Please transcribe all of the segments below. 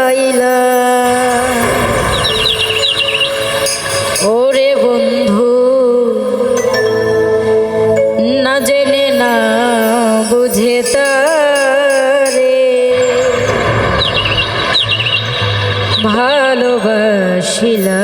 চাইলা ওরে বন্ধু না জেনে না বুঝে তারে ভালোবাসিলা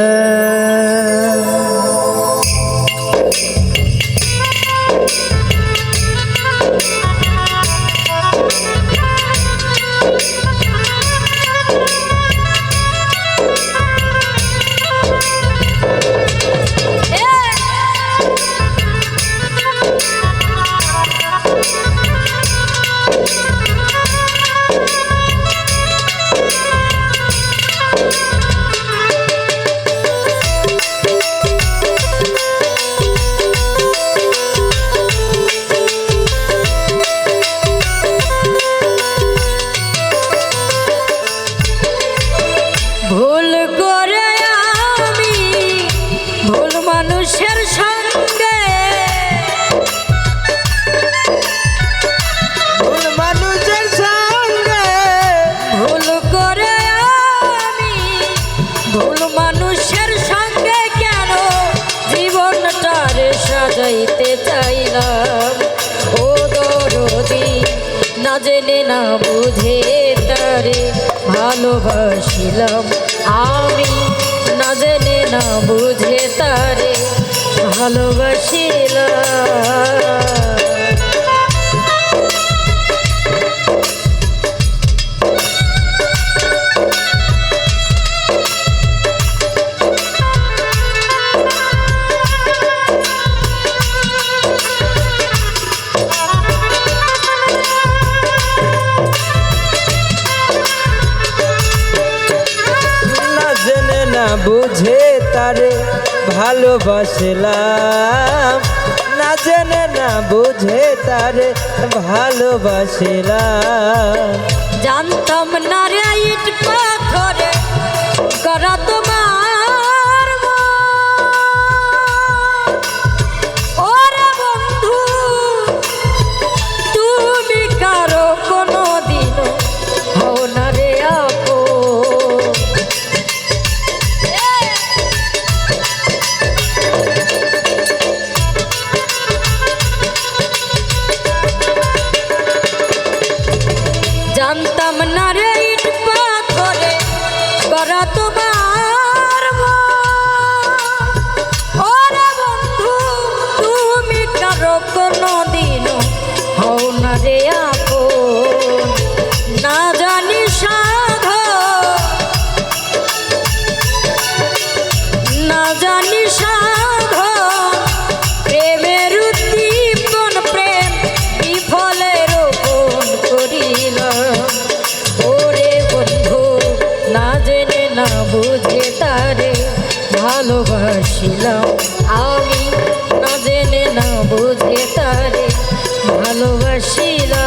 ভুল করে আমি ভুল মানুষের সঙ্গে ভুল মানুষের সঙ্গে ভুল করে আমি ভুল মানুষের সঙ্গে কেন জীবনটারে সাজাইতে চাইলাম ও দরদি না জেনে না বুঝে তারে ভালোবাসিলাম আমি না জেনে না বুঝে তারে ভালোবাসিলাম বুঝে তারে ভালোবাসিলাম না জেনে না বুঝে তারে ভালোবাসিলাম জানতাম না রে ইট পাথরে করা তোমার ওরে বন্ধু তুমি কারো কোনো দিন হও না রে আপো জানতাম না রে ইট পাথরে করা তোমার ওরে বন্ধু তুমি কারো কোনো দিন হও না রে আপন না জানি সাধ না জানি সাধ প্রেমের উদ্দীপন প্রেম বিফলে রোপণ করিলাম ওরে বন্ধু না জেনে না বুঝে তারে ভালোবাসিলাম আমি না জেনে না বুঝে তারে ভালোবাসিলাম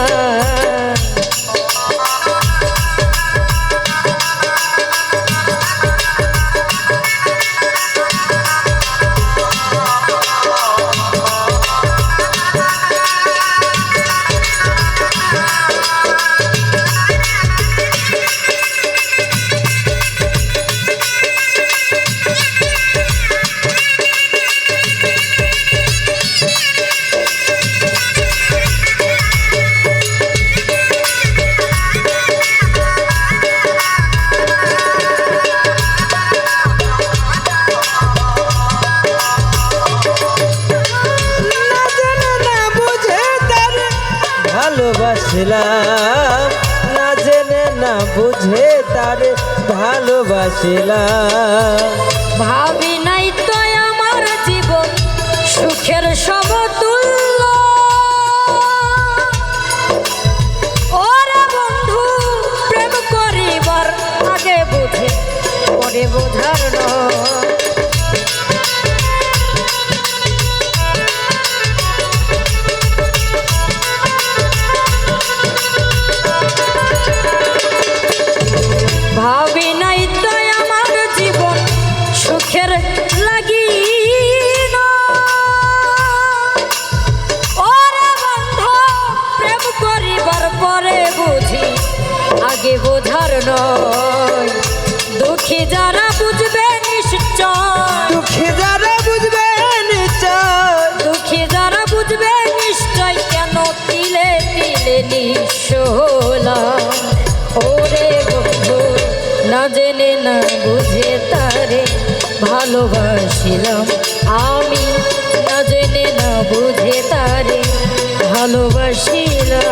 ভালোবাসিলাম না জেনে না বুঝে তারে ভালোবাসিলাম ভাবি নাই তো আমার জীবন সুখের সমতুল্য ওরে বন্ধু প্রেম করিবার আগে বুঝে পরে বোঝার নয় ভাবি নাই তো আমার জীবন সুখের লাগি ওরে বন্ধু প্রেম করিবার পরে বুঝি আগে বোঝার নয় না জেনে না বুঝে তারে ভালোবাসিলাম আমি, না জেনে না বুঝে তারে ভালোবাসিলাম।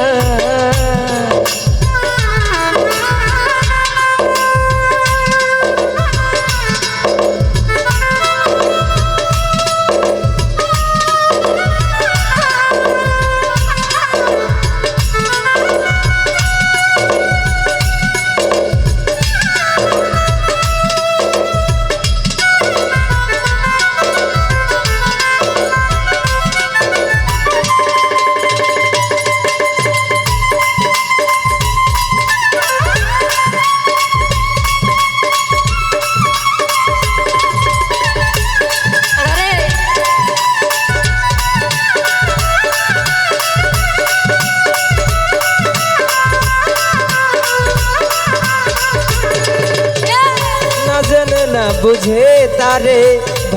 না বুঝে তারে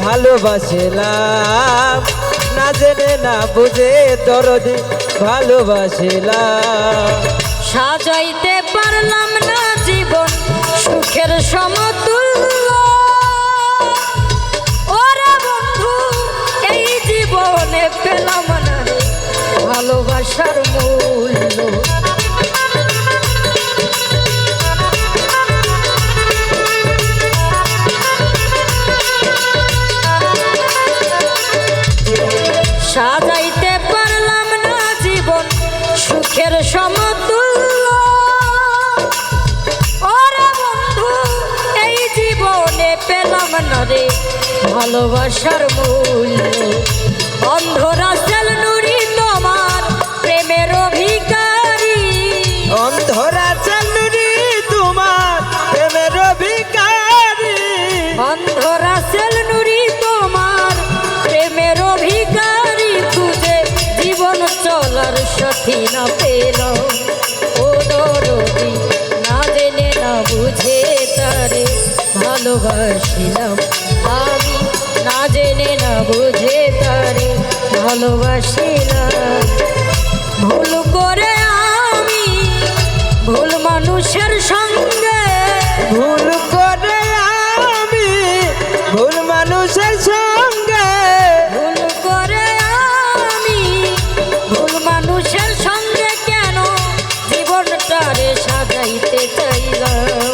ভালোবাসিলাম, না জেনে না বুঝে দরদি ভালোবাসিলাম। সাজাইতে পারলাম না জীবন সুখের সমতুল্য, ওরে বন্ধু এই জীবনে পেলাম না রে ভালোবাসার মূল্য। সাজাইতে পারলাম না জীবন সুখের সমতুল্য, ওরে বন্ধু এই জীবনে পেলাম না রে ভালোবাসার মূল্য। অন্ধরা সেল নুরি তোমার প্রেমের অভিকারী, অন্ধরা সেল নুরি তোমার প্রেমের অভিকারী, অন্ধরা সেল নুরি তোমার প্রেমের অভিকারী। তুঝে জীবন চলার সাথী না পেলাম, ও দরদি না জেনে না বুঝে তারে ভালোবাসিলাম আমি, না জেনে না বুঝে তারে ভালোবাসিলাম। ভুল করে আমি ভুল মানুষের সঙ্গে, ভুল করে আমি ভুল মানুষের সঙ্গে, ভুল করে আমি ভুল মানুষের সঙ্গে কেন জীবনটারে সাজাইতে চাইলাম।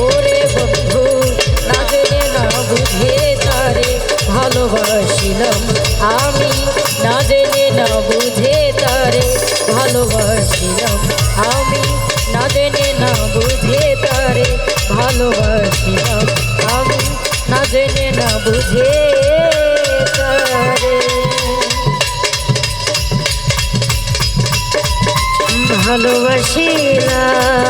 ওরে বন্ধু না জেনে না বুঝে তারে ভালোবাসিলাম আমি, না জেনে না বুঝে তারে ভালোবাসিলাম আমি, না জেনে না বুঝে তারে ভালোবাসিলাম আমি, না জেনে না বুঝে তারে ভালোবাসিলাম।